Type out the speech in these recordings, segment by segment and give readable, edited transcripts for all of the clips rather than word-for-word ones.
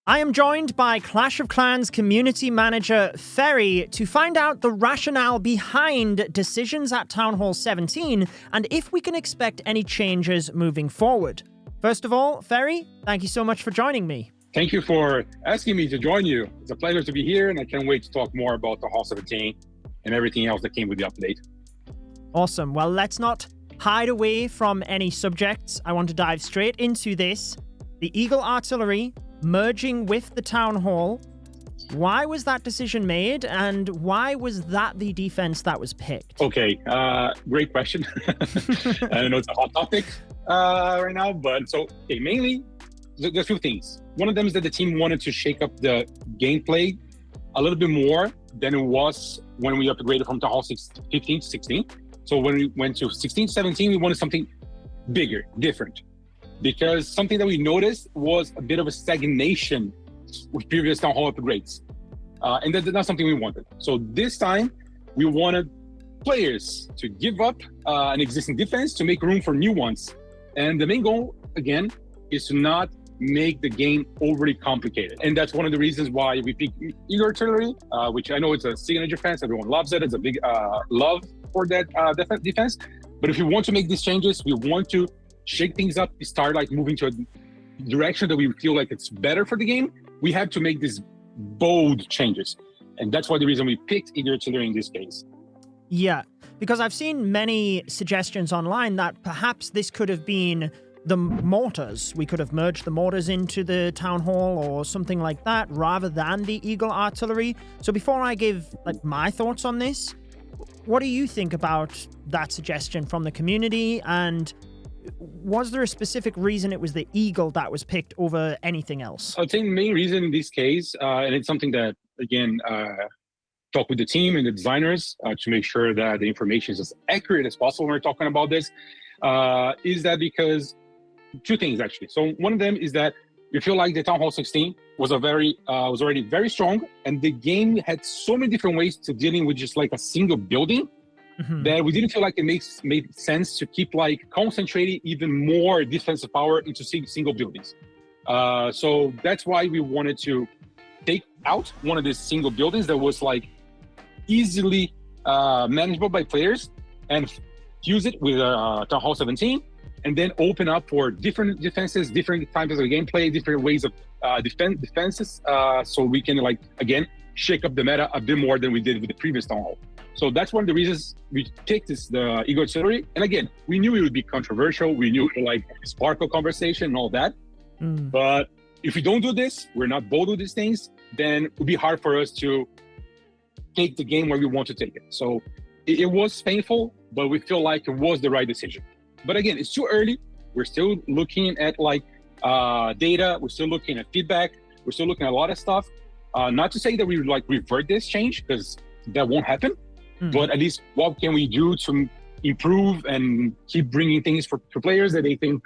I am joined by Clash of Clans community manager Ferry to find out the rationale behind decisions at Town Hall 17 and if we can expect any changes moving forward. First of all, Ferry, thank you so much for joining me. Thank you for asking me to join you. It's a pleasure to be here, and I can't wait to talk more about the Hall 17 and everything else that came with the update. Awesome. Well, let's not hide away from any subjects. I want to dive straight into this. The Eagle Artillery merging with the Town Hall. Why was that decision made, and why was that the defense that was picked? Okay, great question. I know it's a hot topic right now, but mainly there's a few things. One of them is that the team wanted to shake up the gameplay a little bit more than it was when we upgraded from Town Hall 15 to 16. So when we went to 16 to 17, we wanted something bigger, different. Because something that we noticed was a bit of a stagnation with previous Town Hall upgrades. And that's not something we wanted. So this time, we wanted players to give up an existing defense to make room for new ones. And the main goal, again, is to not make the game overly complicated. And that's one of the reasons why we picked Eagle Artillery, which I know it's a signature defense. Everyone loves it. It's a big love for that defense. But if you want to make these changes, we want to shake things up, start like moving to a direction that we feel like it's better for the game, we have to make these bold changes. And that's why the reason we picked Eagle Artillery in this case. Yeah, because I've seen many suggestions online that perhaps this could have been the mortars. We could have merged the mortars into the Town Hall or something like that rather than the Eagle Artillery. So before I give my thoughts on this, what do you think about that suggestion from the community, and was there a specific reason it was the Eagle that was picked over anything else? I would say the main reason in this case, and it's something that, again, talk with the team and the designers to make sure that the information is as accurate as possible when we're talking about this, is that because two things, actually. So one of them is that we feel like the Town Hall 16 was already very strong, and the game had so many different ways to dealing with just like a single building. That we didn't feel like it made sense to keep concentrating even more defensive power into single buildings. So that's why we wanted to take out one of these single buildings that was easily manageable by players and fuse it with Town Hall 17, and then open up for different defenses, different types of gameplay, different ways of defenses, so we can again shake up the meta a bit more than we did with the previous Town Hall. So that's one of the reasons we picked the Eagle Artillery. And again, we knew it would be controversial. We knew it would spark a conversation and all that. But if we don't do this, we're not bold with these things, then it would be hard for us to take the game where we want to take it. So it was painful, but we feel like it was the right decision. But again, it's too early. We're still looking at data. We're still looking at feedback. We're still looking at a lot of stuff. Not to say that we would revert this change, because that won't happen. But at least what can we do to improve and keep bringing things for players that they think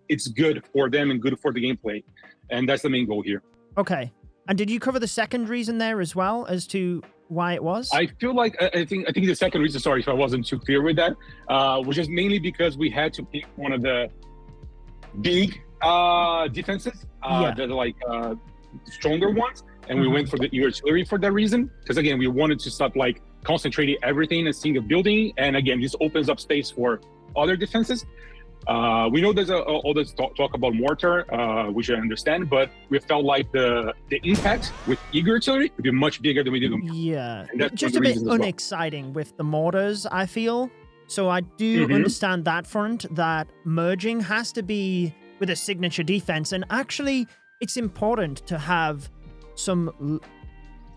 it's good for them and good for the gameplay. And that's the main goal here. Okay. And did you cover the second reason there as well as to why it was? I feel like I think the second reason, sorry if I wasn't too clear with that, was just mainly because we had to pick one of the big defenses, the stronger ones, and we went for the Eagle Artillery for that reason. Because again, we wanted to stop concentrating everything in a single building, and again, this opens up space for other defenses. We know there's all this talk about mortar, which I understand, but we felt like the impact with Eagle Artillery would be much bigger than we did. Yeah, just a bit unexciting with the mortars, I feel. So I do understand that front, that merging has to be with a signature defense, and actually it's important to have some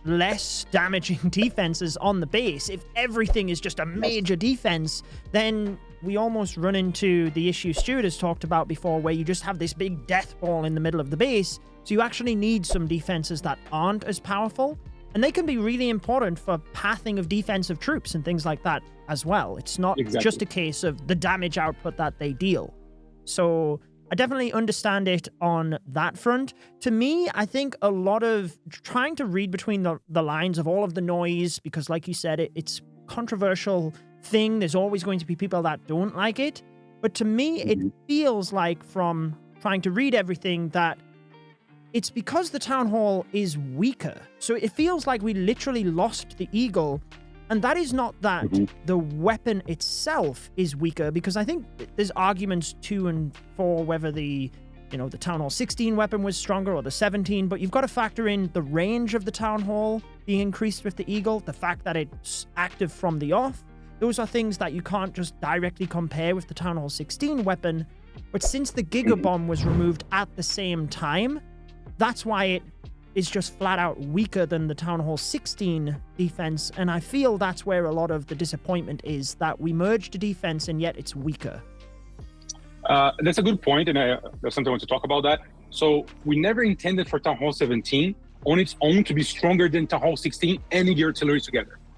less damaging defenses on the base. If everything is just a major defense, then we almost run into the issue Stuart has talked about before, where you just have this big death ball in the middle of the base. So you actually need some defenses that aren't as powerful, and they can be really important for pathing of defensive troops and things like that as well. It's not just a case of the damage output that they deal. So I definitely understand it on that front. To me, I think a lot of trying to read between the lines of all of the noise, because like you said, it's controversial thing. There's always going to be people that don't like it. But to me, it feels like from trying to read everything that it's because the Town Hall is weaker. So it feels like we literally lost the Eagle. And that is not that the weapon itself is weaker, because I think there's arguments 2 and 4 whether the Town Hall 16 weapon was stronger or the 17, but you've got to factor in the range of the Town Hall being increased with the Eagle, the fact that it's active from the off. Those are things that you can't just directly compare with the Town Hall 16 weapon. But since the Giga Bomb was removed at the same time, that's why it is just flat out weaker than the Town Hall 16 defense. And I feel that's where a lot of the disappointment is, that we merged a defense and yet it's weaker. That's a good point, and there's something I want to talk about that. So we never intended for Town Hall 17 on its own to be stronger than Town Hall 16 and the artillery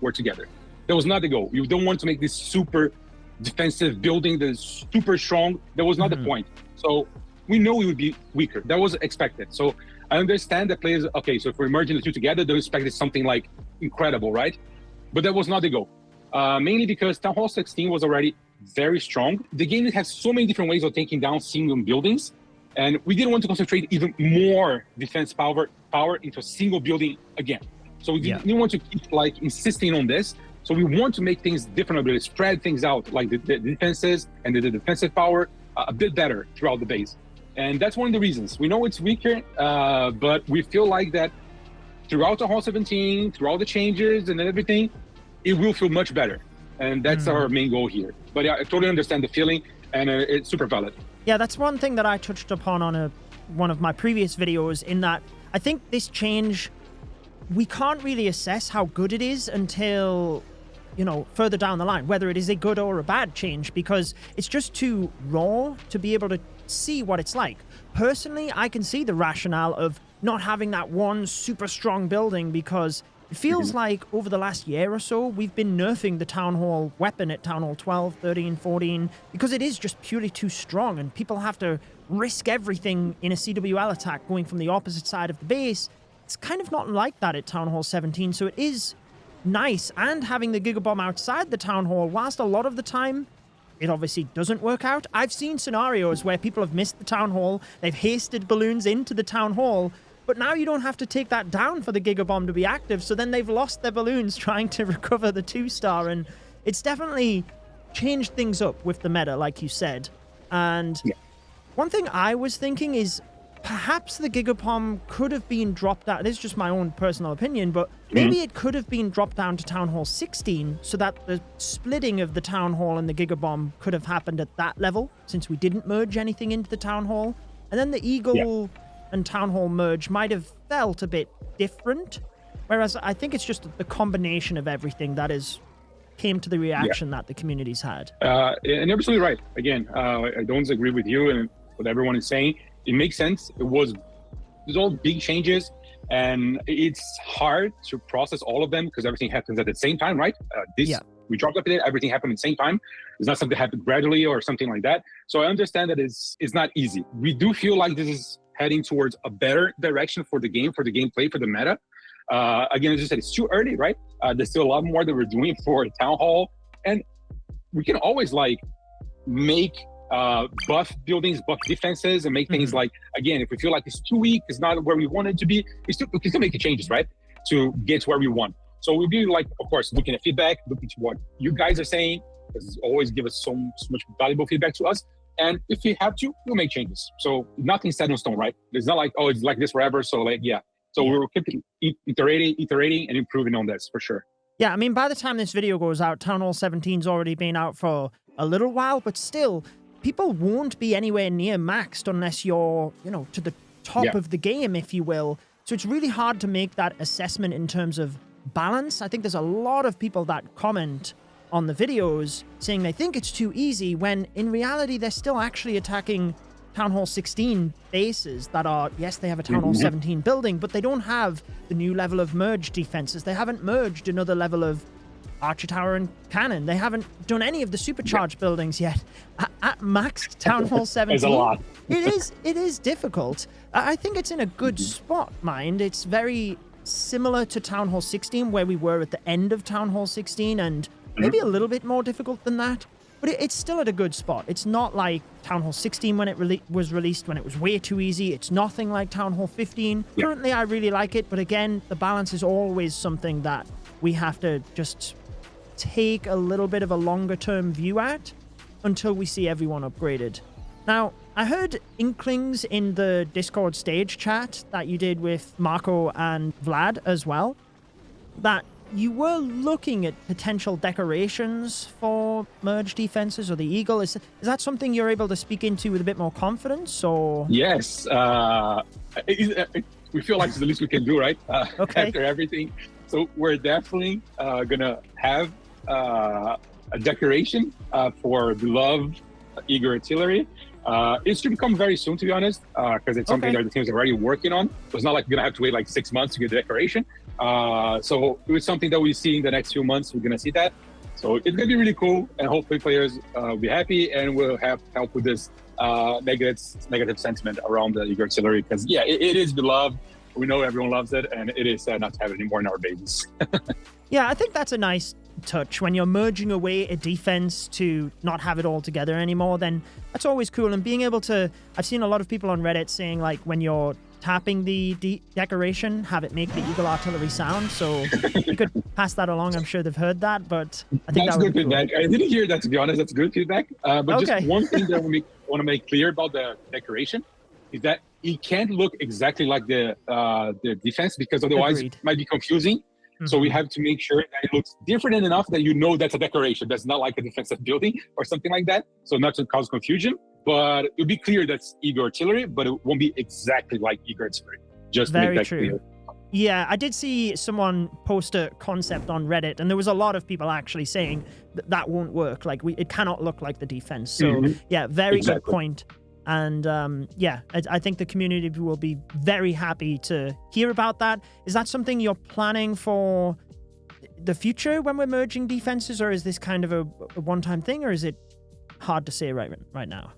were together. That was not the goal. You don't want to make this super defensive building that is super strong. That was not the point. So we know it would be weaker. That was expected. So I understand that players, okay, so if we're merging the two together, they expected something like incredible, right? But that was not the goal. Mainly because Town Hall 16 was already very strong. The game has so many different ways of taking down single buildings, and we didn't want to concentrate even more defense power into a single building again. So we didn't want to keep like insisting on this. So we want to make things different, but spread things out, like the defenses and the defensive power a bit better throughout the base. And that's one of the reasons. We know it's weaker, but we feel like that throughout the Hall 17, through all the changes and everything, it will feel much better. And that's our main goal here. But yeah, I totally understand the feeling, and it's super valid. Yeah, that's one thing that I touched upon on one of my previous videos, in that I think this change, we can't really assess how good it is until, further down the line, whether it is a good or a bad change, because it's just too raw to be able to see what it's like. Personally, I can see the rationale of not having that one super strong building, because it feels like over the last year or so, we've been nerfing the Town Hall weapon at Town Hall 12, 13, 14, because it is just purely too strong, and people have to risk everything in a CWL attack going from the opposite side of the base. It's kind of not like that at Town Hall 17, so it is nice. And having the Giga Bomb outside the Town Hall, whilst a lot of the time it obviously doesn't work out, I've seen scenarios where people have missed the Town Hall, they've hasted balloons into the Town Hall, but now you don't have to take that down for the Giga Bomb to be active, so then they've lost their balloons trying to recover the 2-star, and it's definitely changed things up with the meta, like you said. And one thing I was thinking is perhaps the Giga Bomb could have been dropped out. This is just my own personal opinion, but maybe it could have been dropped down to Town Hall 16 so that the splitting of the Town Hall and the Giga Bomb could have happened at that level, since we didn't merge anything into the Town Hall. And then the Eagle and Town Hall merge might have felt a bit different. Whereas I think it's just the combination of everything that came to the reaction that the community's had. And you're absolutely right. Again, I don't disagree with you and what everyone is saying. It makes sense. There's all big changes, and it's hard to process all of them because everything happens at the same time, right? We dropped up in it, everything happened at the same time. It's not something that happened gradually or something like that. So I understand that it's not easy. We do feel like this is heading towards a better direction for the game, for the gameplay, for the meta. Again, as you said, it's too early, right? There's still a lot more that we're doing for Town Hall, and we can always make buff buildings, buff defenses, and make things like, again, if we feel like it's too weak, it's not where we want it to be, we can still make the changes, right? To get to where we want. So we'll be of course, looking at feedback, looking to what you guys are saying, because always give us so much valuable feedback to us. And if we have to, we'll make changes. So nothing's set in stone, right? It's not like, oh, it's like this forever. So So we're keeping iterating and improving on this for sure. Yeah, I mean, by the time this video goes out, Town Hall 17's already been out for a little while, but still, people won't be anywhere near maxed unless you're, to the top of the game, if you will. So it's really hard to make that assessment in terms of balance. I think there's a lot of people that comment on the videos saying they think it's too easy, when in reality, they're still actually attacking Town Hall 16 bases that are, yes, they have a Town Hall 17 building, but they don't have the new level of merge defenses. They haven't merged another level of Archer Tower and Cannon. They haven't done any of the supercharged buildings yet. At maxed Town Hall 17, it's a lot. it is difficult. I think it's in a good spot, mind. It's very similar to Town Hall 16, where we were at the end of Town Hall 16, and maybe a little bit more difficult than that. But but it's still at a good spot. It's not like Town Hall 16 when it was released, when it was way too easy. It's nothing like Town Hall 15. Yeah. Currently, I really like it, but again, the balance is always something that we have to just take a little bit of a longer term view at until we see everyone upgraded. Now, I heard inklings in the Discord stage chat that you did with Marco and Vlad as well, that you were looking at potential decorations for merge defenses or the Eagle. Is that something you're able to speak into with a bit more confidence, or? Yes. We feel like it's the least we can do, right? Okay. After everything. So we're definitely going to have a decoration for beloved Eagle Artillery. It's to come very soon, to be honest, because it's something that the team's already working on. So it's not like we're going to have to wait like 6 months to get the decoration. So it was something that we see in the next few months. We're going to see that. So it's going to be really cool, and hopefully players will be happy, and we'll have help with this negative sentiment around the Eagle Artillery, because yeah, it is beloved. We know everyone loves it, and it is sad not to have it anymore in our bases. Yeah, I think that's a nice touch. When you're merging away a defense to not have it all together anymore, then that's always cool. And being able to, I've seen a lot of people on Reddit saying, like, when you're tapping the decoration, have it make the Eagle Artillery sound. So you could pass that along. I'm sure they've heard that, but I think that's that would good be cool. feedback. I didn't hear that, to be honest. That's good feedback. But just one thing that I want to make clear about the decoration is that it can't look exactly like the defense, because otherwise it might be confusing. Mm-hmm. So we have to make sure that it looks different enough that you know that's a decoration. That's not like a defensive building or something like that. So not to cause confusion, but it'll be clear that's Eagle Artillery, but it won't be exactly like Eagle Artillery. Just to make that clear. Yeah, I did see someone post a concept on Reddit, and there was a lot of people actually saying that won't work. Like, it cannot look like the defense. So yeah, very good point. And yeah, I think the community will be very happy to hear about that. Is that something you're planning for the future when we're merging defenses, or is this kind of a one-time thing, or is it hard to say right now?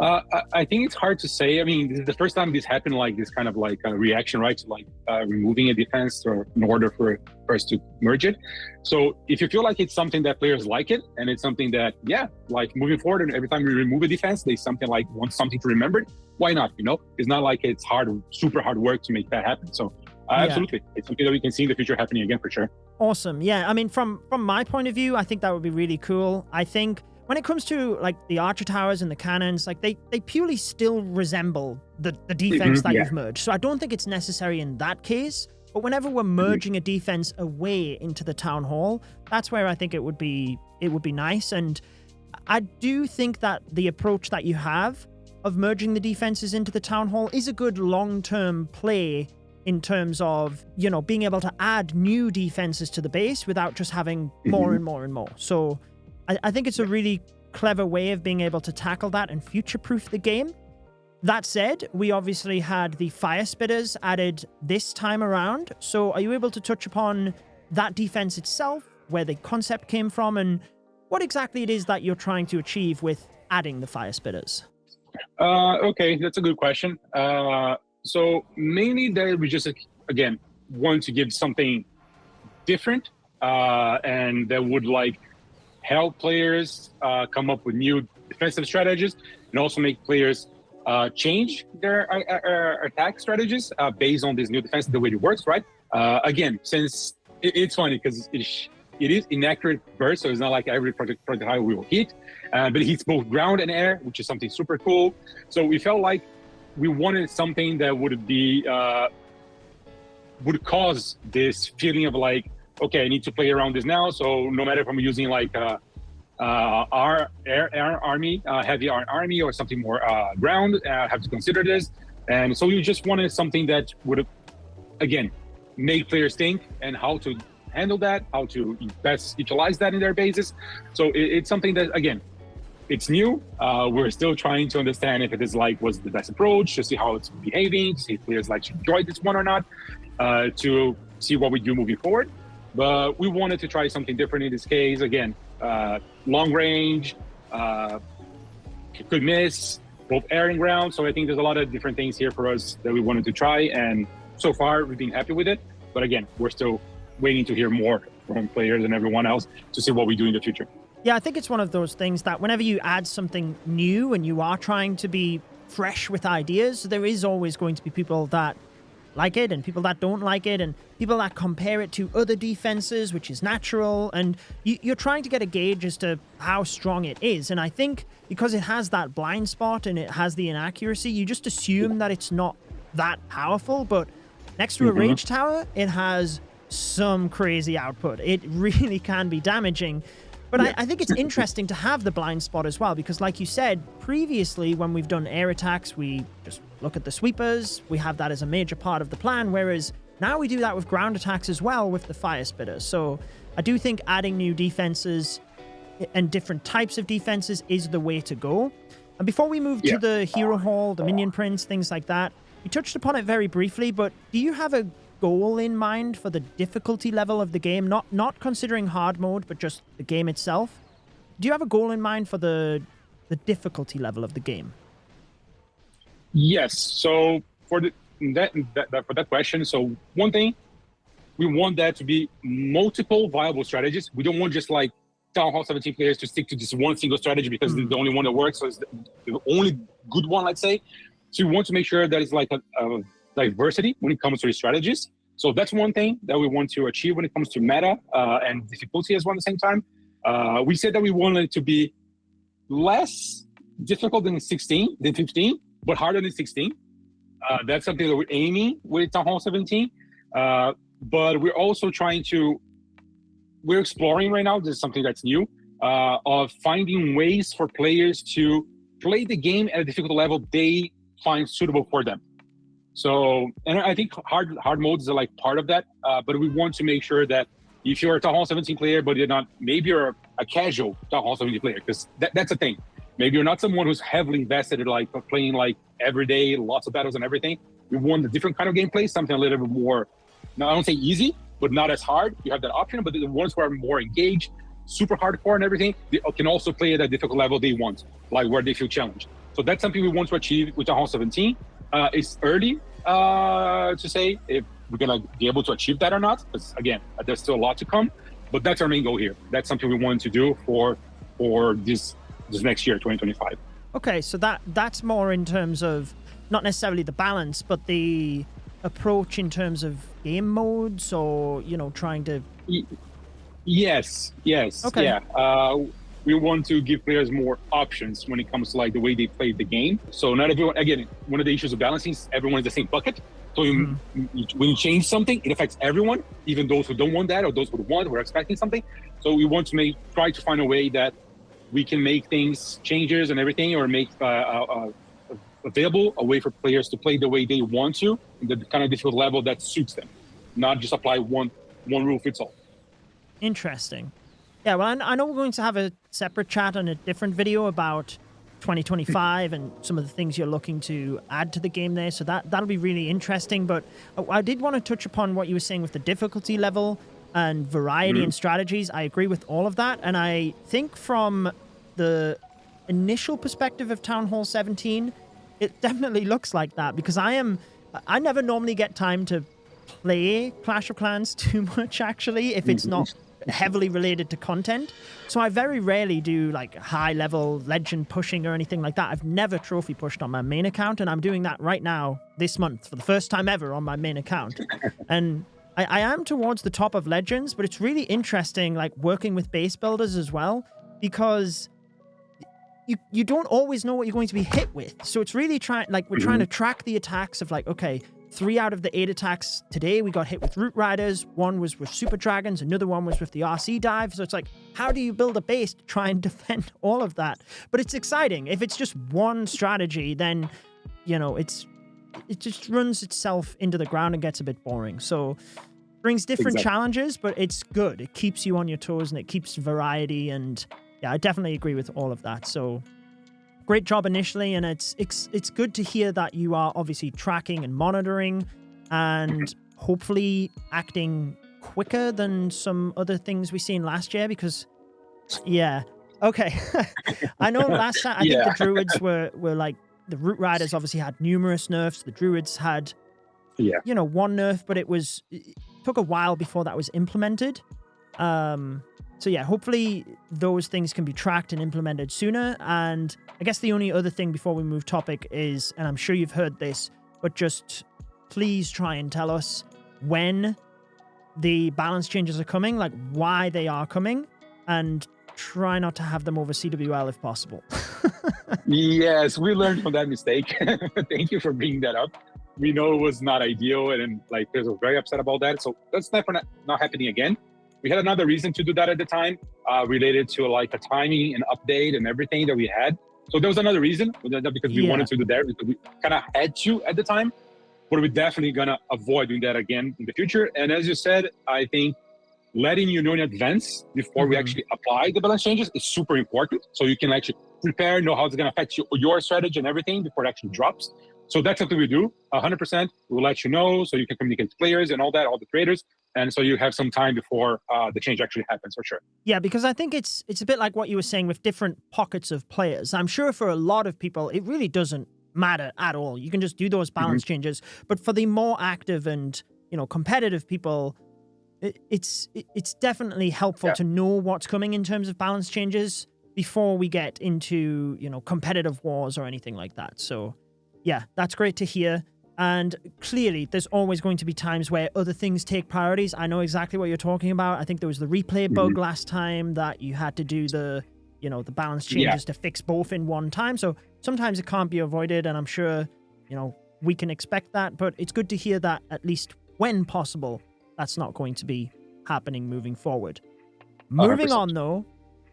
I think it's hard to say. I mean, this is the first time this happened, like this kind of like a reaction, right, to like removing a defense or in order for us to merge it. So if you feel like it's something that players like it, and it's something that, yeah, like moving forward, and every time we remove a defense, they something like want something to remember, why not? You know, it's not like it's super hard work to make that happen. So absolutely, it's something that we can see in the future happening again for sure. Awesome. Yeah, I mean, from my point of view, I think that would be really cool. I think when it comes to like the archer towers and the cannons, like they purely still resemble the defense that you've merged. So I don't think it's necessary in that case. But whenever we're merging a defense away into the town hall, that's where I think it would be nice. And I do think that the approach that you have of merging the defenses into the town hall is a good long-term play in terms of, you know, being able to add new defenses to the base without just having more and more and more. So I think it's a really clever way of being able to tackle that and future-proof the game. That said, we obviously had the Firespitters added this time around. So are you able to touch upon that defense itself, where the concept came from, and what exactly it is that you're trying to achieve with adding the Firespitters? Okay, that's a good question. So mainly that we just, again, want to give something different and that would like help players come up with new defensive strategies, and also make players change their attack strategies based on this new defense, the way it works, right? Again, since it's funny because it is inaccurate burst, so it's not like every projectile will hit, but it hits both ground and air, which is something super cool. So we felt like we wanted something that would be would cause this feeling of like, okay, I need to play around this now. So no matter if I'm using like our air army, heavy army, or something more ground, have to consider this. And so we just wanted something that would, again, make players think and how to handle that, how to best utilize that in their bases. So it's something that, again, it's new. We're still trying to understand if it is like what's the best approach, to see how it's behaving, to see if players like to enjoy this one or not, to see what we do moving forward. But we wanted to try something different in this case. Again, long range, could miss, both air and ground. So I think there's a lot of different things here for us that we wanted to try. And so far, we've been happy with it. But again, we're still waiting to hear more from players and everyone else to see what we do in the future. Yeah, I think it's one of those things that whenever you add something new and you are trying to be fresh with ideas, there is always going to be people that like it and people that don't like it and people that compare it to other defenses, which is natural. And you're trying to get a gauge as to how strong it is. And I think because it has that blind spot and it has the inaccuracy, you just assume that it's not that powerful. But next to a rage tower, it has some crazy output. It really can be damaging. But I think it's interesting to have the blind spot as well, because like you said, previously when we've done air attacks, we just look at the sweepers. We have that as a major part of the plan, whereas now we do that with ground attacks as well with the Firespitter. So I do think adding new defenses and different types of defenses is the way to go. And before we move to the Hero Hall, the Minion Prince, things like that, we touched upon it very briefly, but do you have a goal in mind for the difficulty level of the game, not considering hard mode, but just the game itself? Do you have a goal in mind for the difficulty level of the game? Yes. So for that question, so one thing, we want that to be multiple viable strategies. We don't want just like Town Hall 17 players to stick to this one single strategy because it's the only one that works. So it's the only good one, let's say. So we want to make sure that it's like a diversity when it comes to the strategies. So that's one thing that we want to achieve when it comes to meta and difficulty as well at the same time. We said that we wanted it to be less difficult than 15, but harder than 16. That's something that we're aiming with Town Hall 17. But we're also we're exploring right now, this is something that's new, of finding ways for players to play the game at a difficult level they find suitable for them. So, and I think hard modes are like part of that, but we want to make sure that if you're a Town Hall 17 player, but you're not, maybe you're a casual Town Hall 17 player, because that's a thing. Maybe you're not someone who's heavily invested in like playing like every day, lots of battles and everything. We want a different kind of gameplay, something a little bit more, now I don't say easy, but not as hard. You have that option, but the ones who are more engaged, super hardcore and everything, they can also play at a difficult level they want, like where they feel challenged. So that's something we want to achieve with Town Hall 17. It's early to say if we're gonna be able to achieve that or not, because again, there's still a lot to come, but that's our main goal here. That's something we want to do for this next year, 2025. Okay, so that's more in terms of not necessarily the balance, but the approach in terms of game modes, or trying to. Yes. Okay. Yeah. We want to give players more options when it comes to like the way they play the game. So not everyone, again, one of the issues of balancing is everyone is the same bucket. So when you change something, it affects everyone, even those who don't want that or those who want, who are expecting something. So we want to try to find a way that we can make things changes and everything, or make available a way for players to play the way they want to, the kind of difficult level that suits them, not just apply one rule fits all. Interesting. Yeah, well, I know we're going to have a separate chat on a different video about 2025 and some of the things you're looking to add to the game there, so that'll be really interesting. But I did want to touch upon what you were saying with the difficulty level and variety and strategies. I agree with all of that, and I think from the initial perspective of Town Hall 17, it definitely looks like that, because I never normally get time to play Clash of Clans too much, actually, if it's not heavily related to content. So I very rarely do like high level legend pushing or anything like that. I've never trophy pushed on my main account, and I'm doing that right now this month for the first time ever on my main account. And I am towards the top of legends, but it's really interesting like working with base builders as well, because you don't always know what you're going to be hit with. So it's really we're trying to track the attacks of like, okay, 3 out of the 8 attacks today we got hit with Root Riders, 1 was with Super Dragons, another one was with the RC Dive. So it's like, how do you build a base to try and defend all of that? But it's exciting. If it's just one strategy, then, it just runs itself into the ground and gets a bit boring. So brings different challenges, but it's good. It keeps you on your toes and it keeps variety. And yeah, I definitely agree with all of that. So great job initially, and it's good to hear that you are obviously tracking and monitoring and hopefully acting quicker than some other things we seen last year, because okay. I know last time I think the Druids were like, the Root Riders obviously had numerous nerfs. The Druids had one nerf, but it took a while before that was implemented. So yeah, hopefully those things can be tracked and implemented sooner. And I guess the only other thing before we move topic is, and I'm sure you've heard this, but just please try and tell us when the balance changes are coming, like why they are coming, and try not to have them over CWL if possible. Yes, we learned from that mistake. Thank you for bringing that up. We know it was not ideal, and like players were very upset about that. So that's never not happening again. We had another reason to do that at the time, related to like a timing and update and everything that we had. So there was another reason, because we wanted to do that, because we kind of had to at the time. But we're definitely gonna avoid doing that again in the future. And as you said, I think letting you know in advance before we actually apply the balance changes is super important. So you can actually prepare, know how it's gonna affect your strategy and everything before it actually drops. So that's something we do 100%. We'll let you know so you can communicate with players and all that, all the traders. And so you have some time before the change actually happens, for sure. Yeah, because I think it's a bit like what you were saying with different pockets of players. I'm sure for a lot of people, it really doesn't matter at all. You can just do those balance changes. But for the more active and, competitive people, it's definitely helpful to know what's coming in terms of balance changes before we get into, competitive wars or anything like that. So yeah, that's great to hear. And clearly, there's always going to be times where other things take priorities. I know exactly what you're talking about. I think there was the replay bug last time that you had to do the balance changes to fix both in one time. So sometimes it can't be avoided, and I'm sure, we can expect that. But it's good to hear that at least when possible, that's not going to be happening moving forward. 100%. Moving on, though,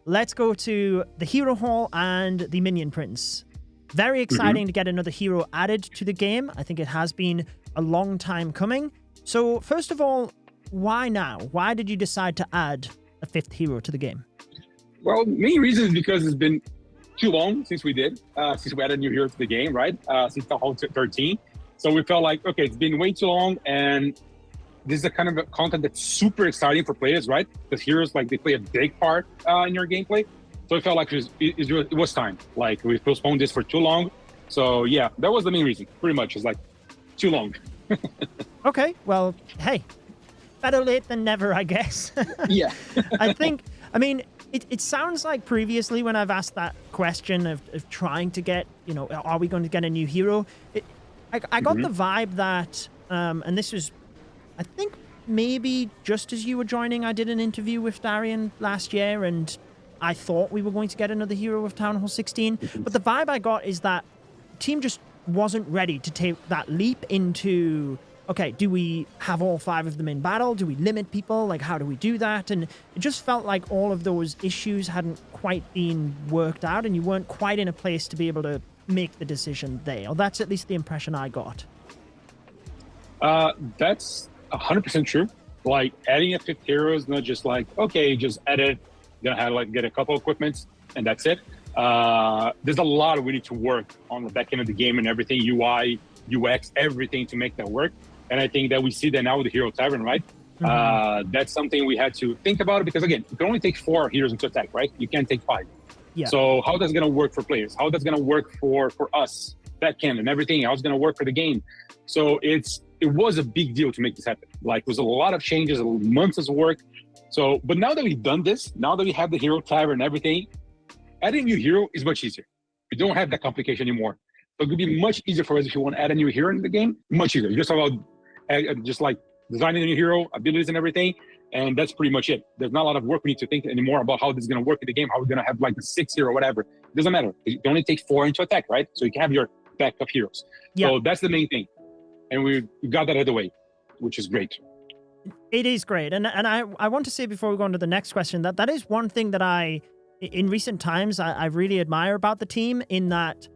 let's go to the Hero Hall and the Minion Prince. Very exciting to get another hero added to the game. I think it has been a long time coming. So first of all, why now? Why did you decide to add a 5th hero to the game? Well, main reason is because it's been too long since we added a new hero to the game, right? Since the whole 13. So we felt like, okay, it's been way too long, and this is the kind of content that's super exciting for players, right? Because heroes, like, they play a big part in your gameplay. So it felt like it was time. Like, we postponed this for too long. So yeah, that was the main reason. Pretty much, it's like too long. Okay, well, hey, better late than never, I guess. Yeah. It sounds like previously when I've asked that question of trying to get, are we going to get a new hero? I got the vibe that, and this was, I think maybe just as you were joining, I did an interview with Darian last year, and I thought we were going to get another hero with Town Hall 16, but the vibe I got is that the team just wasn't ready to take that leap into, okay, do we have all 5 of them in battle? Do we limit people? Like, how do we do that? And it just felt like all of those issues hadn't quite been worked out, and you weren't quite in a place to be able to make the decision there. Or that's at least the impression I got. That's 100% true. Like, adding a 5th hero is not just like, okay, just add it. Gonna have get a couple equipments and that's it. There's a lot we need to work on the back end of the game and everything, UI, UX, everything to make that work. And I think that we see that now with the Hero Tavern, right? That's something we had to think about, because again, you can only take 4 heroes into attack, right? You can't take 5. Yeah. So how that's gonna work for players? How that's gonna work for us, back end and everything? How it's gonna work for the game? So it was a big deal to make this happen. Like, it was a lot of changes, months of work. So, but now that we've done this, now that we have the Hero Tavern and everything, adding a new hero is much easier. We don't have that complication anymore. So it would be much easier for us if you want to add a new hero in the game, much easier. You just about just like designing a new hero, abilities and everything, and that's pretty much it. There's not a lot of work we need to think anymore about how this is going to work in the game, how we're going to have like the 6 hero or whatever. It doesn't matter. You can only take 4 into attack, right? So you can have your backup heroes. Yeah. So that's the main thing. And we got that out of the way, which is great. It is great. And I want to say before we go on to the next question, that is one thing that in recent times, I really admire about the team, in that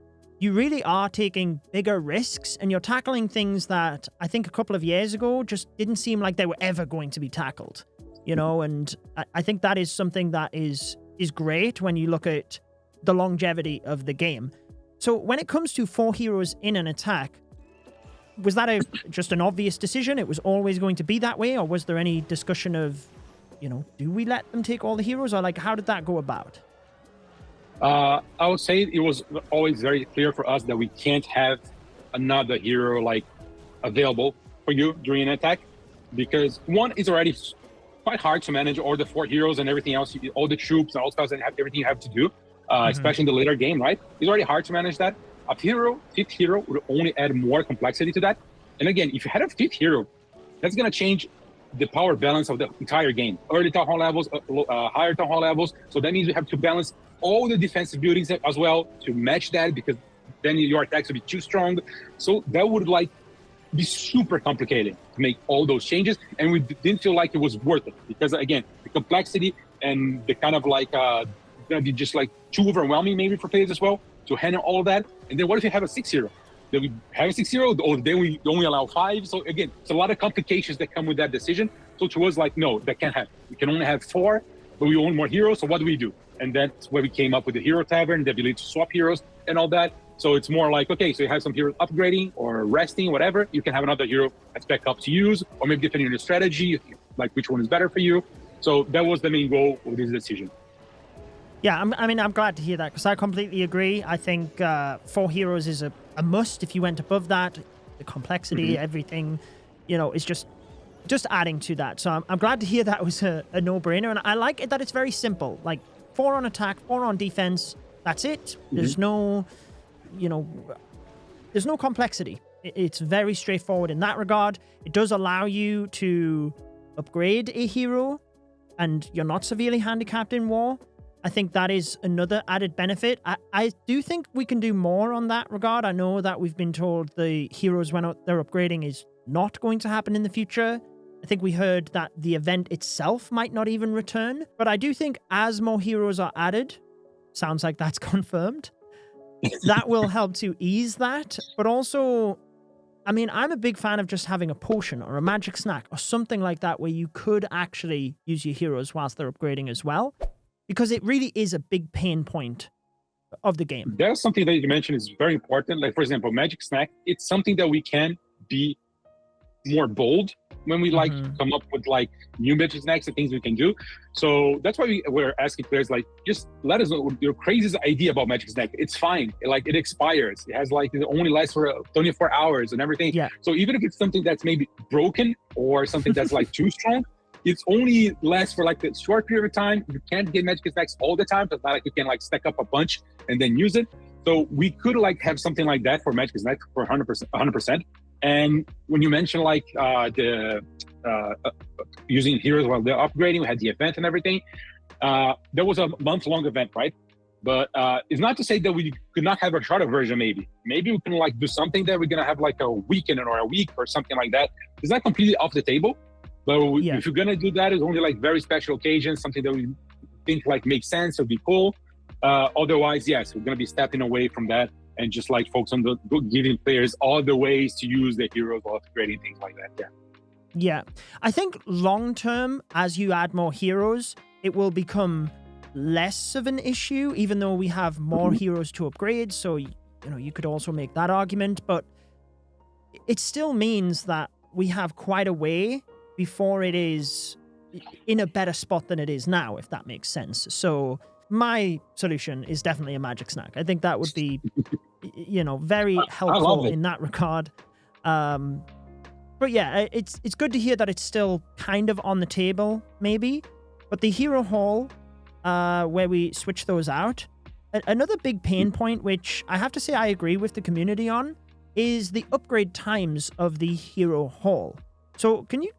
you really are taking bigger risks and you're tackling things that I think a couple of years ago just didn't seem like they were ever going to be tackled, and I think that is something that is great when you look at the longevity of the game. So when it comes to 4 heroes in an attack, was that just an obvious decision? It was always going to be that way? Or was there any discussion of, do we let them take all the heroes? Or how did that go about? I would say it was always very clear for us that we can't have another hero available for you during an attack, because one is already quite hard to manage all the 4 heroes and everything else, all the troops and all spells and everything you have to do, especially in the later game, right? It's already hard to manage that. A fifth hero would only add more complexity to that. And again, if you had a 5th hero, that's going to change the power balance of the entire game. Early town hall levels, higher town hall levels. So that means you have to balance all the defensive buildings as well to match that, because then your attacks would be too strong. So that would like be super complicated to make all those changes, and we didn't feel like it was worth it, because again, the complexity and the kind of like gonna be just like too overwhelming maybe for players as well to handle all of that. And then what if you have a 6 hero? Then we have a 6 hero, or then we only allow 5. So again, it's a lot of complications that come with that decision. So to us, like, no, that can't happen. We can only have 4, but we want more heroes. So what do we do? And that's where we came up with the hero tavern, the ability to swap heroes and all that. So it's more like, okay, so you have some heroes upgrading or resting, whatever. You can have another hero that's back up to use, or maybe depending on your strategy, like which one is better for you. So that was the main goal of this decision. Yeah, I'm glad to hear that, because I completely agree. I think 4 heroes is a must. If you went above that, the complexity, everything, is just adding to that. So I'm glad to hear that was a no-brainer. And I like it that it's very simple. Like 4 on attack, 4 on defense. That's it. There's no... there's no complexity. It's very straightforward in that regard. It does allow you to upgrade a hero, and you're not severely handicapped in war. I think that is another added benefit. I do think we can do more on that regard. I know that we've been told the heroes, when they're upgrading, is not going to happen in the future. I think we heard that the event itself might not even return. But I do think as more heroes are added, sounds like that's confirmed, that will help to ease that. But also, I'm a big fan of just having a potion or a magic snack or something like that where you could actually use your heroes whilst they're upgrading as well, because it really is a big pain point of the game. There's something that you mentioned is very important. Like, for example, magic snack, it's something that we can be more bold when we like come up with like new magic snacks and things we can do. So that's why we're asking players, like, just let us know your craziest idea about magic snack. It's fine. It expires. It has like, it only lasts for 24 hours and everything. Yeah. So even if it's something that's maybe broken or something that's like too strong, it's only lasts for like a short period of time. You can't get magic snacks all the time. It's not like you can like stack up a bunch and then use it. So we could like have something like that for magic snacks for 100%. And when you mention like using heroes while they're upgrading, we had the event and everything. There was a month-long event, right? But it's not to say that we could not have a shorter version. Maybe we can like do something that we're gonna have like a weekend or a week or something like that. It's not completely off the table. But if you're gonna do that, it's only like very special occasions, something that we think like makes sense or be cool. Otherwise, yes, we're gonna be stepping away from that and just like focus on giving players all the ways to use the heroes while upgrading, things like that. Yeah, I think long term, as you add more heroes, it will become less of an issue, even though we have more heroes to upgrade. So you could also make that argument, but it still means that we have quite a way before it is in a better spot than it is now, if that makes sense. So my solution is definitely a magic snack. I think that would be, very helpful in that regard. But yeah, it's good to hear that it's still kind of on the table, maybe. But the hero hall, where we switch those out, another big pain point, which I have to say I agree with the community on, is the upgrade times of the hero hall. So can you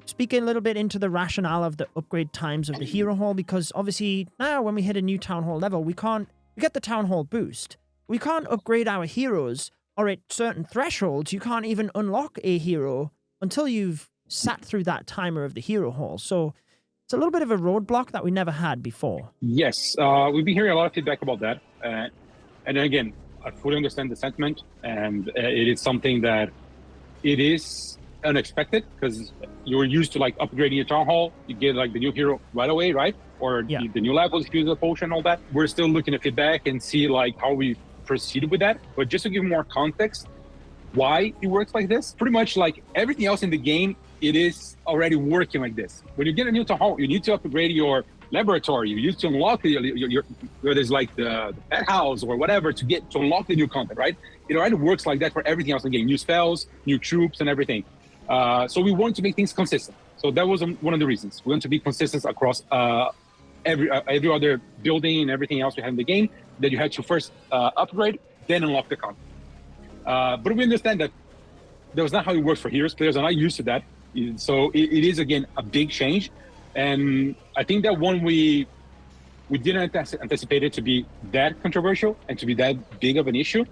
speak a little bit into the rationale of the upgrade times of the hero hall? Because obviously now when we hit a new town hall level, we get the town hall boost. We can't upgrade our heroes, or at certain thresholds, you can't even unlock a hero until you've sat through that timer of the hero hall. So it's a little bit of a roadblock that we never had before. Yes, we've been hearing a lot of feedback about that. And again, I fully understand the sentiment, and it is something that it is unexpected, because you were used to like upgrading your town hall, you get like the new hero right away, right? Or the new levels, use the potion, all that. We're still looking at feedback and see like how we proceed with that. But just to give more context, why it works like this, pretty much like everything else in the game, it is already working like this. When you get a new town hall, you need to upgrade your laboratory, you need to unlock your where there's like the pet house or whatever to unlock the new content, right? It already works like that for everything else in the game, new spells, new troops and everything. So we want to make things consistent. So that was one of the reasons. We want to be consistent across every other building and everything else we have in the game, that you had to first upgrade, then unlock the content. But we understand that that was not how it works for heroes. Players are not used to that. So it is, again, a big change. And I think that one we didn't anticipate it to be that controversial and to be that big of an issue.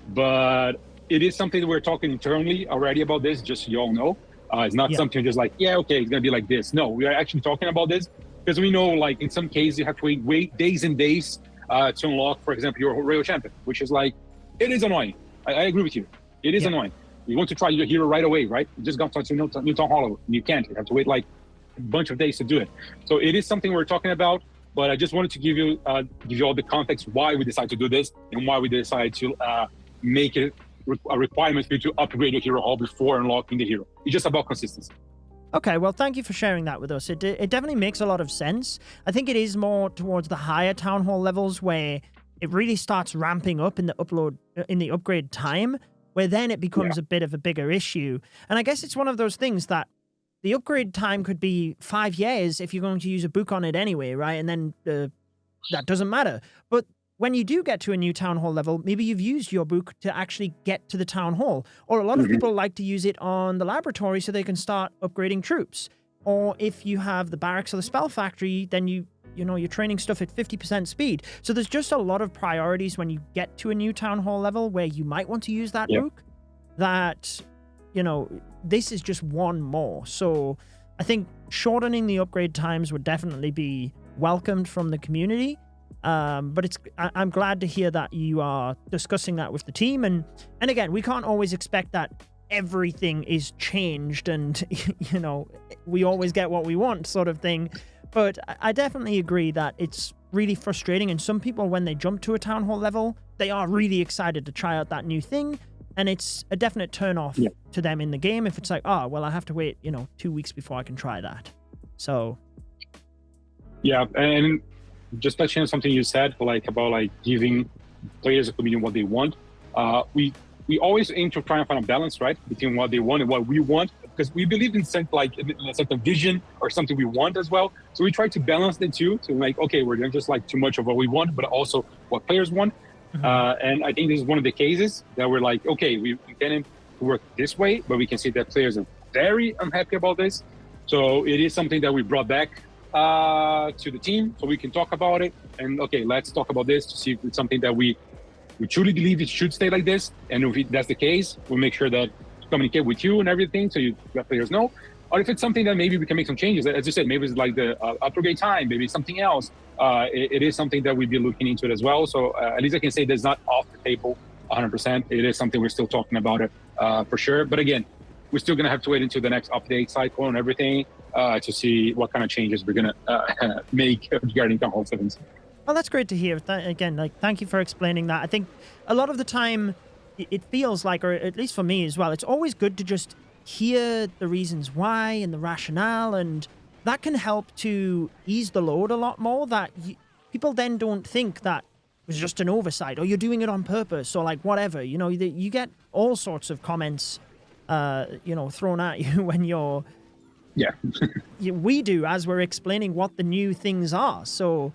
But it is something that we're talking internally already about this, just so you all know. It's not something just like, yeah, okay, it's going to be like this. No, we are actually talking about this because we know, like, in some cases, you have to wait days and days to unlock, for example, your Royal Champion, which is like, it is annoying. I agree with you. It is annoying. You want to try your hero right away, right? You just got to New Town Hall, and you can't. You have to wait like a bunch of days to do it. So it is something we're talking about, but I just wanted to give you all the context why we decided to do this and why we decided to make it a requirement for you to upgrade your hero hall before unlocking the hero. It's just about consistency. Okay, well, thank you for sharing that with us. It definitely makes a lot of sense. I think it is more towards the higher Town Hall levels where it really starts ramping up in the upgrade time, where then it becomes a bit of a bigger issue. And I guess it's one of those things that the upgrade time could be 5 years if you're going to use a book on it anyway, right? And then that doesn't matter. But when you do get to a new Town Hall level, maybe you've used your book to actually get to the Town Hall. Or a lot of people like to use it on the laboratory so they can start upgrading troops. Or if you have the barracks or the spell factory, then you're training stuff at 50% speed. So there's just a lot of priorities when you get to a new Town Hall level where you might want to use that book that, this is just one more. So I think shortening the upgrade times would definitely be welcomed from the community. But I'm glad to hear that you are discussing that with the team. And again, we can't always expect that everything is changed and, we always get what we want sort of thing. But I definitely agree that it's really frustrating. And some people, when they jump to a Town Hall level, they are really excited to try out that new thing. And it's a definite turn off to them in the game if it's like, oh, well, I have to wait, 2 weeks before I can try that. So. Yeah. And just touching on something you said, about giving players a community what they want. We always aim to try and find a balance, right, between what they want and what we want, because we believe in a certain vision or something we want as well. So we try to balance the two to okay, we're not just too much of what we want, but also what players want. And I think this is one of the cases that we're okay, we can work this way, but we can see that players are very unhappy about this. So it is something that we brought back to the team so we can talk about it. And okay, let's talk about this to see if it's something that we truly believe it should stay like this. And if that's the case, we'll make sure that communicate with you and everything so you let players know. Or if it's something that maybe we can make some changes, as you said, maybe it's the upgrade time, maybe something else. It is something that we'll be looking into it as well. So at least I can say that's not off the table 100%. It is something we're still talking about it for sure. But again, we're still going to have to wait until the next update cycle and everything to see what kind of changes we're going to make regarding Town Hall 7. Well, that's great to hear. Again, thank you for explaining that. I think a lot of the time it feels like, or at least for me as well, it's always good to just hear the reasons why and the rationale, and that can help to ease the load a lot more, that people then don't think that it was just an oversight or you're doing it on purpose or whatever. You get all sorts of comments thrown at you when you're we do as we're explaining what the new things are. So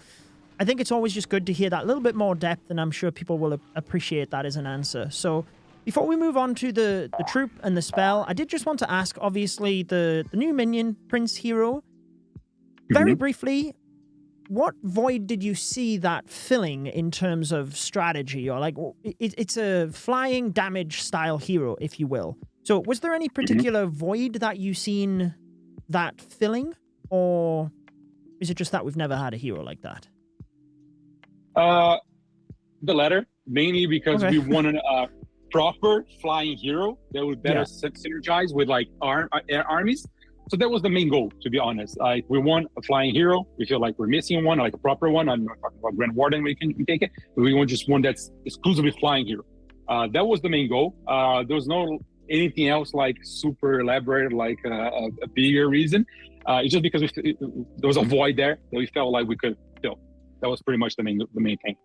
I think it's always just good to hear that little bit more depth, and I'm sure people will appreciate that as an answer. So before we move on to the troop and the spell, I did just want to ask, obviously, the new Minion Prince hero, very briefly, what void did you see that filling in terms of strategy? Or it's a flying damage style hero, if you will. So was there any particular void that you seen that filling, or is it just that we've never had a hero like that? The latter, mainly because we wanted a proper flying hero that would better synergize with air armies. So that was the main goal, to be honest. We want a flying hero. We feel like we're missing one, a proper one. I'm not talking about Grand Warden, we can take it, but we want just one that's exclusively flying hero. That was the main goal. There was no anything else super elaborate, a bigger reason. It's just because there was a void there that we felt like we could fill. That was pretty much the main thing.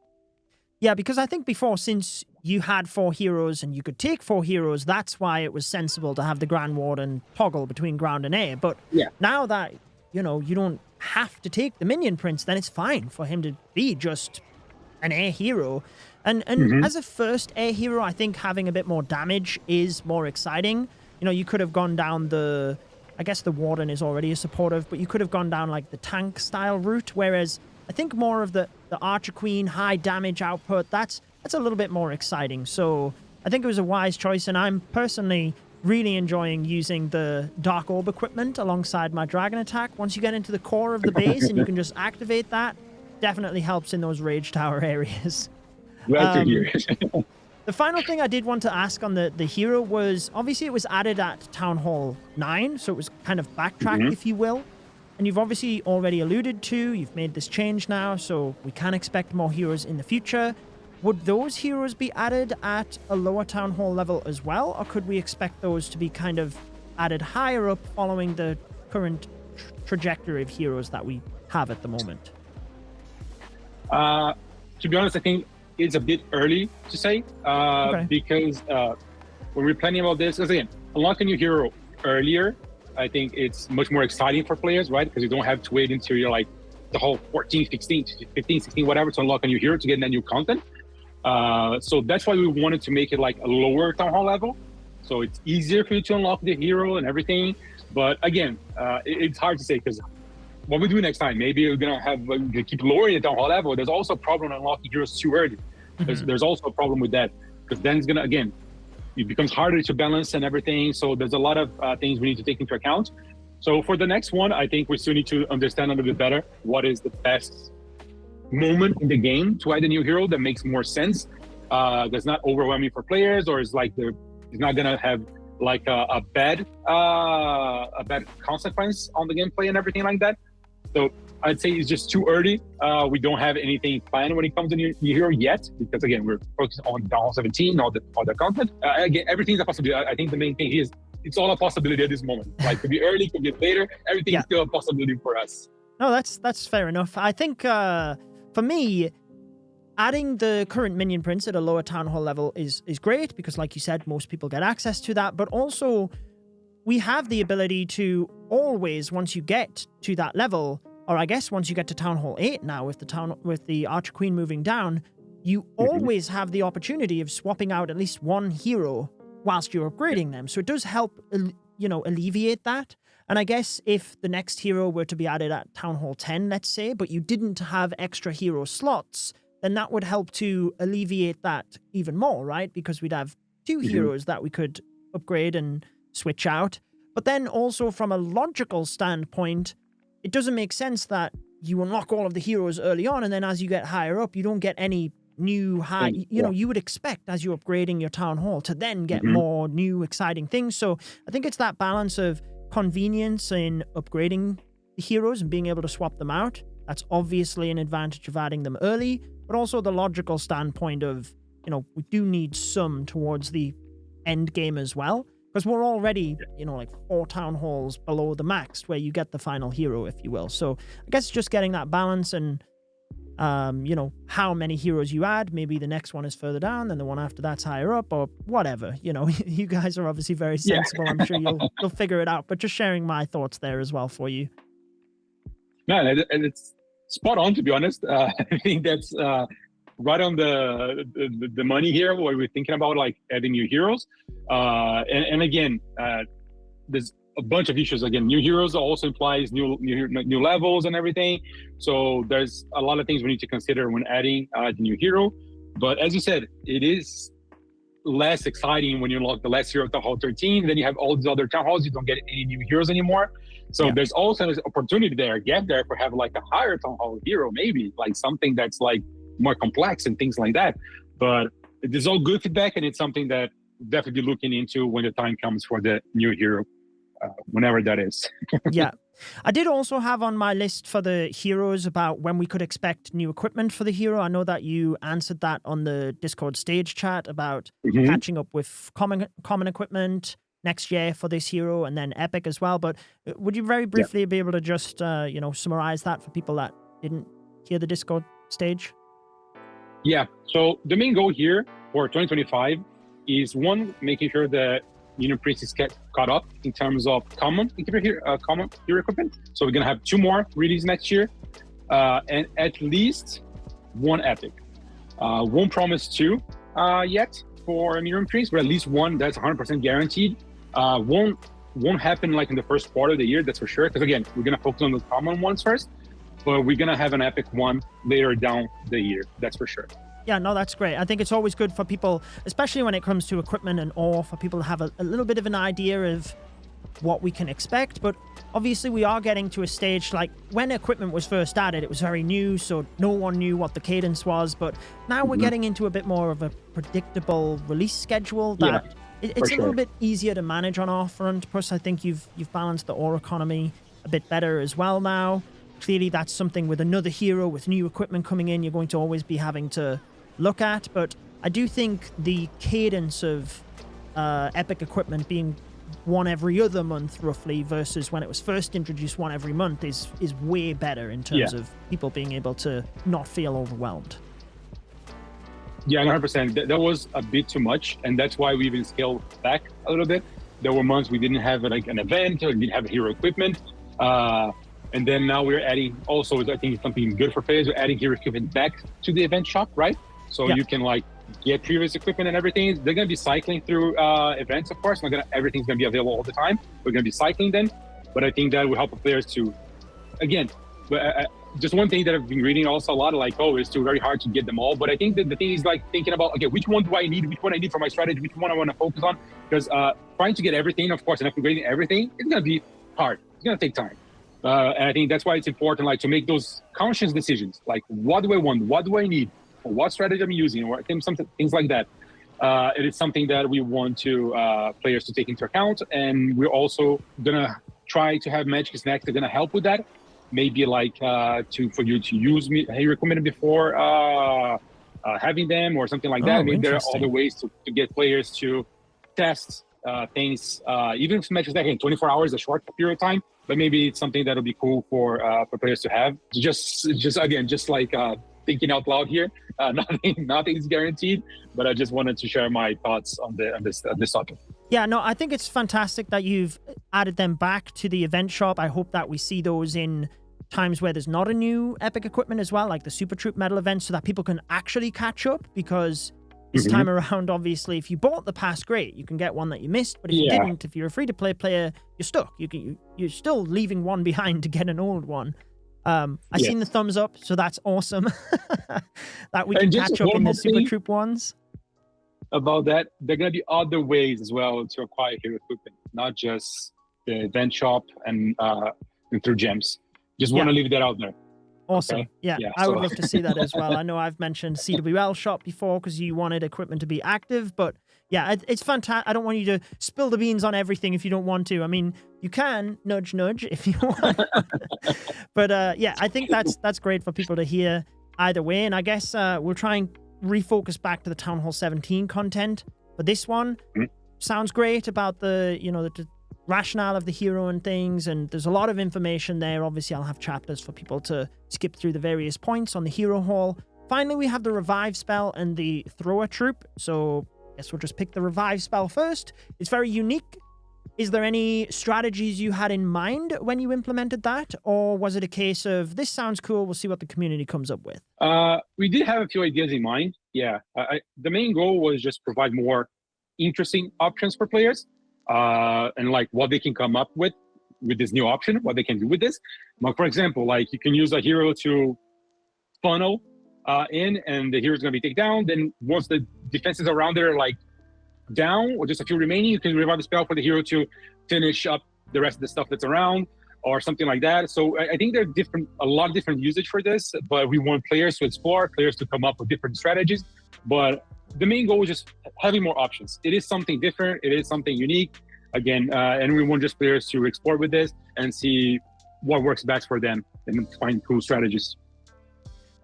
Yeah, because I think before, since you had 4 heroes and you could take 4 heroes, that's why it was sensible to have the Grand Warden toggle between ground and air. But Yeah. now that, you don't have to take the Minion Prince, then it's fine for him to be just an air hero. And as a first air hero, I think having a bit more damage is more exciting. You could have gone down I guess the Warden is already a supportive, but you could have gone down like the tank style route, whereas I think more of the Archer Queen high damage output, that's a little bit more exciting. So I think it was a wise choice, and I'm personally really enjoying using the Dark Orb equipment alongside my Dragon attack. Once you get into the core of the base and you can just activate that, definitely helps in those Rage Tower areas. Glad to hear it. The final thing I did want to ask on the hero was, obviously it was added at Town Hall 9, so it was kind of backtracked, if you will. And you've obviously already alluded to, you've made this change now, so we can expect more heroes in the future. Would those heroes be added at a lower Town Hall level as well, or could we expect those to be kind of added higher up following the current trajectory of heroes that we have at the moment? To be honest, I think it's a bit early to say because when we're planning about this, because again, unlock a new hero earlier, I think it's much more exciting for players, right? Because you don't have to wait until you're like the whole 14, 16, 15, 16, whatever to unlock a new hero to get that new content. So that's why we wanted to make it like a lower Town Hall level. So it's easier for you to unlock the hero and everything. But again, it's hard to say because what we do next time, maybe we're gonna keep lowering the Town Hall level. There's also a problem unlocking heroes too early. There's also a problem with that because then it's gonna, again, it becomes harder to balance and everything. So there's a lot of things we need to take into account. So for the next one, I think we still need to understand a little bit better what is the best moment in the game to add a new hero that makes more sense. That's not overwhelming for players, or is like it's not gonna have like a bad consequence on the gameplay and everything like that. So I'd say it's just too early. We don't have anything planned when it comes to new hero yet, because again, we're focused on Down 17, all the content. Again, everything's a possibility. I think the main thing is it's all a possibility at this moment. Like, could be early, could be later. Everything is still a possibility for us. No, that's fair enough. I think for me, adding the current Minion Prince at a lower Town Hall level is great because, like you said, most people get access to that. But also, we have the ability to always, once you get to that level, or I guess once you get to Town Hall 8 now with the Archer Queen moving down, you always have the opportunity of swapping out at least one hero whilst you're upgrading them. So it does help, alleviate that. And I guess if the next hero were to be added at Town Hall 10, let's say, but you didn't have extra hero slots, then that would help to alleviate that even more, right? Because we'd have 2 heroes that we could upgrade and switch out. But then also from a logical standpoint, it doesn't make sense that you unlock all of the heroes early on, and then as you get higher up, you don't get any new high, you would expect as you're upgrading your Town Hall to then get more new exciting things. So I think it's that balance of convenience in upgrading the heroes and being able to swap them out. That's obviously an advantage of adding them early, but also the logical standpoint of, we do need some towards the end game as well, because we're already, like 4 Town Halls below the max where you get the final hero, if you will. So I guess just getting that balance and, how many heroes you add. Maybe the next one is further down, then the one after that's higher up, or whatever. You guys are obviously very sensible. I'm sure you'll figure it out. But just sharing my thoughts there as well for you. No, and it's spot on, to be honest. I think that's right on the money here, where we're thinking about like adding new heroes. And again, there's a bunch of issues. Again, new heroes also implies new levels and everything. So there's a lot of things we need to consider when adding the new hero. But as you said, it is less exciting when you unlock the last hero at Town Hall 13. Then you have all these other Town Halls. You don't get any new heroes anymore. So there's also an opportunity there. Get there for have like a higher Town Hall hero, maybe like something that's like more complex and things like that. But it is all good feedback, and it's something that we'll definitely be looking into when the time comes for the new hero, whenever that is. Yeah. I did also have on my list for the heroes about when we could expect new equipment for the hero. I know that you answered that on the Discord stage chat about catching up with common equipment next year for this hero, and then epic as well. But would you very briefly be able to just, summarize that for people that didn't hear the Discord stage? Yeah. So the main goal here for 2025 is one, making sure that Minion Prince is caught up in terms of common hero equipment. So we're gonna have 2 more released next year, and at least 1 epic. Won't promise 2 yet for Minion Prince, but at least 1 that's 100% guaranteed. Won't happen like in the first quarter of the year, that's for sure. Because again, we're gonna focus on the common ones first, but we're gonna have an epic one later down the year, that's for sure. Yeah, no, that's great. I think it's always good for people, especially when it comes to equipment and ore, for people to have a little bit of an idea of what we can expect. But obviously we are getting to a stage, like when equipment was first added, it was very new, so no one knew what the cadence was. But now we're getting into a bit more of a predictable release schedule that it's a little bit easier to manage on our front. Plus, I think you've balanced the ore economy a bit better as well now. Clearly, that's something with another hero, with new equipment coming in, you're going to always be having to look at. But I do think the cadence of epic equipment being 1 every other month roughly versus when it was first introduced 1 every month is way better in terms of people being able to not feel overwhelmed. Yeah, 100%. That was a bit too much, and that's why we even scaled back a little bit. There were months we didn't have like an event, or we didn't have hero equipment, and then now we're adding, also I think it's something good for players, we're adding hero equipment back to the event shop, right? So you can like get previous equipment and everything. They're going to be cycling through events, of course. Everything's going to be available all the time. We're going to be cycling them, but I think that will help the players to, again, just one thing that I've been reading also a lot, like, it's too very hard to get them all. But I think that the thing is like thinking about, okay, which one do I need? Which one I need for my strategy? Which one I want to focus on? Because trying to get everything, of course, and upgrading everything, it's going to be hard. It's going to take time. And I think that's why it's important, like, to make those conscious decisions. Like, what do I want? What do I need? Or what strategy I'm using? Or things like that. It is something that we want to players to take into account. And we're also going to try to have magic snacks that are going to help with that. Maybe like for you to use hero equipment before having them or something like that. I mean, there are other ways to get players to test things, even if magic snack in 24 hours, a short period of time. But maybe it's something that'll be cool for players to have. Just like thinking out loud here. Nothing is guaranteed, but I just wanted to share my thoughts on this topic. Yeah, no, I think it's fantastic that you've added them back to the event shop. I hope that we see those in times where there's not a new epic equipment as well, like the Super Troop Medal event, so that people can actually catch up. Because this time around, obviously, if you bought the pass, great, you can get one that you missed. But if you didn't, if you're a free-to-play player, you're stuck. You're still leaving one behind to get an old one. I've seen the thumbs up, so that's awesome that we can catch up in the Super Troop ones. About that, there are going to be other ways as well to acquire hero equipment, not just the event shop and through gems. Just want to leave that out there. Awesome. Okay? Yeah, I would love to see that as well. I know I've mentioned CWL shop before because you wanted equipment to be active, but yeah, it's fantastic. I don't want you to spill the beans on everything if you don't want to. I mean, you can nudge if you want. But yeah, I think that's great for people to hear either way. And I guess we'll try and refocus back to the Town Hall 17 content. But this one sounds great about the rationale of the hero and things, and there's a lot of information there. Obviously, I'll have chapters for people to skip through the various points on the hero hall. Finally, we have the revive spell and the thrower troop. So I guess we'll just pick the revive spell first. It's very unique. Is there any strategies you had in mind when you implemented that? Or was it a case of, this sounds cool, we'll see what the community comes up with? We did have a few ideas in mind. Yeah. The main goal was just provide more interesting options for players, and like what they can come up with this new option, what they can do with this. Like, for example, like you can use a hero to funnel in, and the hero's going to be taken down. Then once the defenses around there are like down or just a few remaining, you can revive the spell for the hero to finish up the rest of the stuff that's around or something like that. So I think there are a lot of different usage for this, but we want players to explore, players to come up with different strategies. But the main goal is just having more options. It is something different. It is something unique. Again, and we want just players to explore with this and see what works best for them and find cool strategies.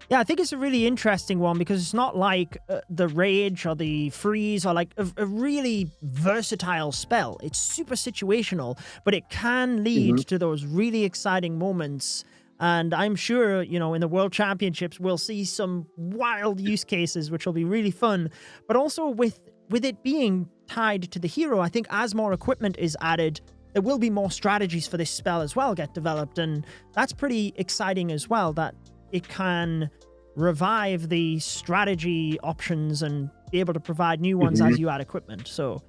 Yeah, I think it's a really interesting one because it's not like the Rage or the Freeze or like a really versatile spell. It's super situational, but it can lead to those really exciting moments And I'm sure, you know, in the World Championships, we'll see some wild use cases, which will be really fun. But also with it being tied to the hero, I think as more equipment is added, there will be more strategies for this spell as well get developed. And that's pretty exciting as well, that it can revive the strategy options and be able to provide new ones as you add equipment. So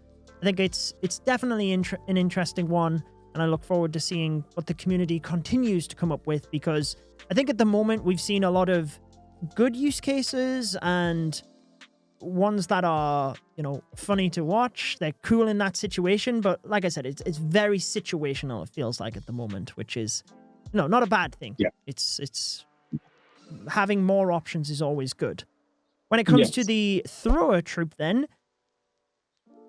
I think it's definitely an interesting one. And I look forward to seeing what the community continues to come up with, because I think at the moment we've seen a lot of good use cases and ones that are, you know, funny to watch. They're cool in that situation. But like I said, it's very situational, it feels like at the moment, which is, no, not a bad thing. Yeah. It's having more options is always good. When it comes to the thrower troop then,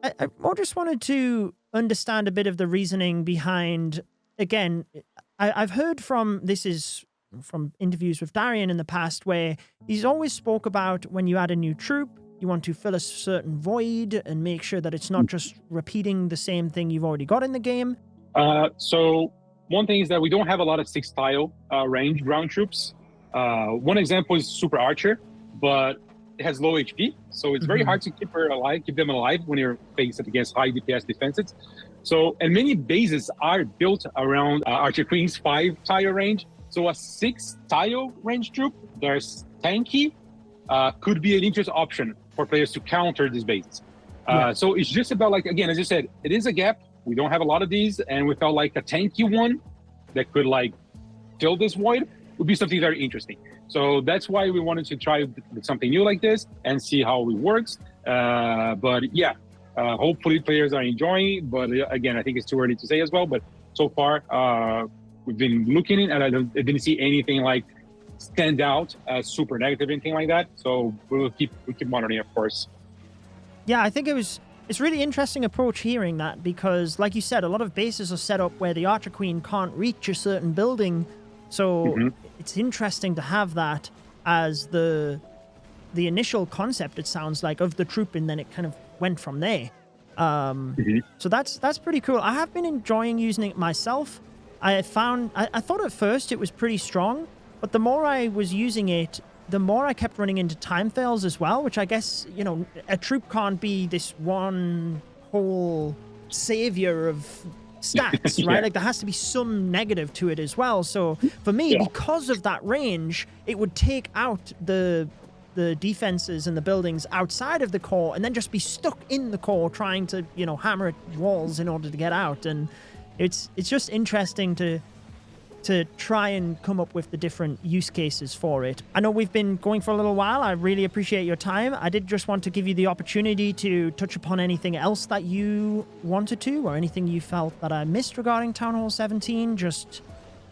I more just wanted to understand a bit of the reasoning behind, again, I've heard from interviews with Darian in the past where he's always spoke about when you add a new troop, you want to fill a certain void and make sure that it's not just repeating the same thing you've already got in the game. So one thing is that we don't have a lot of 6-tile range ground troops. One example is Super Archer, but it has low HP, so it's very hard to keep them alive when you're faced against high DPS defenses. So, and many bases are built around Archer Queen's 5-tile range. So a 6-tile range troop that's tanky could be an interesting option for players to counter these bases. So it's just about, like, again, as you said, it is a gap. We don't have a lot of these, and we felt like a tanky one that could like fill this void would be something very interesting. So that's why we wanted to try something new like this and see how it works. But yeah, hopefully players are enjoying. But again, I think it's too early to say as well. But so far, we've been looking and I didn't see anything like stand out as super negative, anything like that. So we'll keep monitoring, of course. Yeah, I think it's really interesting approach hearing that, because like you said, a lot of bases are set up where the Archer Queen can't reach a certain building. So it's interesting to have that as the initial concept, it sounds like, of the troop, and then it kind of went from there. So that's pretty cool. I have been enjoying using it myself. I thought at first it was pretty strong, but the more I was using it, the more I kept running into time fails as well, which I guess, you know, a troop can't be this one whole savior of stats, right? Like there has to be some negative to it as well. So for me, because of that range, it would take out the defenses and the buildings outside of the core and then just be stuck in the core trying to, you know, hammer at walls in order to get out. And it's just interesting to try and come up with the different use cases for it. I know we've been going for a little while. I really appreciate your time. I did just want to give you the opportunity to touch upon anything else that you wanted to, or anything you felt that I missed regarding Town Hall 17. Just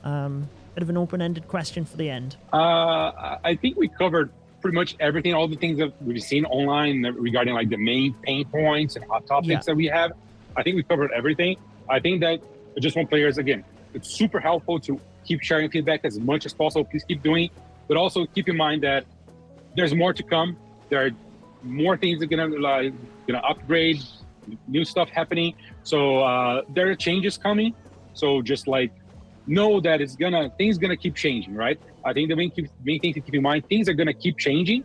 a bit of an open-ended question for the end. I think we covered pretty much everything, all the things that we've seen online regarding like the main pain points and hot topics that we have. I think we covered everything. I think that I just want players, again, it's super helpful to keep sharing feedback as much as possible. Please keep doing it. But also keep in mind that there's more to come. There are more things that are gonna upgrade, new stuff happening. So there are changes coming. So just like know that things gonna keep changing, right? I think the main thing to keep in mind, things are gonna keep changing.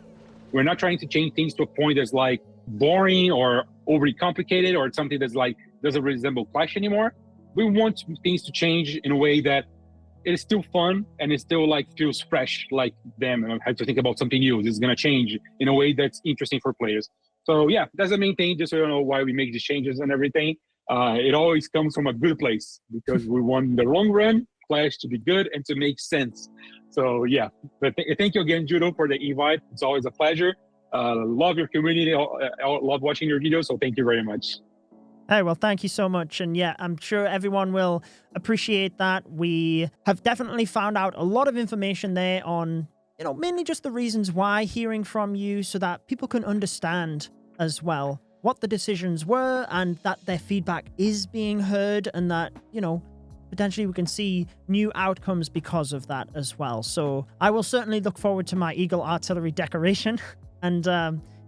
We're not trying to change things to a point that's like boring or overly complicated or something that's like doesn't resemble Clash anymore. We want things to change in a way that it is still fun and it still like feels fresh, like them, and I have to think about something new. This is gonna change in a way that's interesting for players. So yeah, that's the main thing, just so you know why we make these changes and everything. It always comes from a good place because we want the long run Clash to be good and to make sense. So yeah, but thank you again, Judo, for the invite. It's always a pleasure. Love your community, love watching your videos, so thank you very much. Hey, well, thank you so much. And yeah, I'm sure everyone will appreciate that. We have definitely found out a lot of information there on, you know, mainly just the reasons why, hearing from you so that people can understand as well what the decisions were and that their feedback is being heard, and that, you know, potentially we can see new outcomes because of that as well. So I will certainly look forward to my Eagle Artillery decoration. And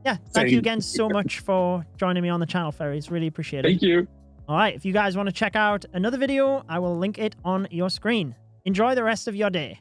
yeah, thank you again so much for joining me on the channel, Ferries. Really appreciate it. Thank you. All right, if you guys want to check out another video, I will link it on your screen. Enjoy the rest of your day.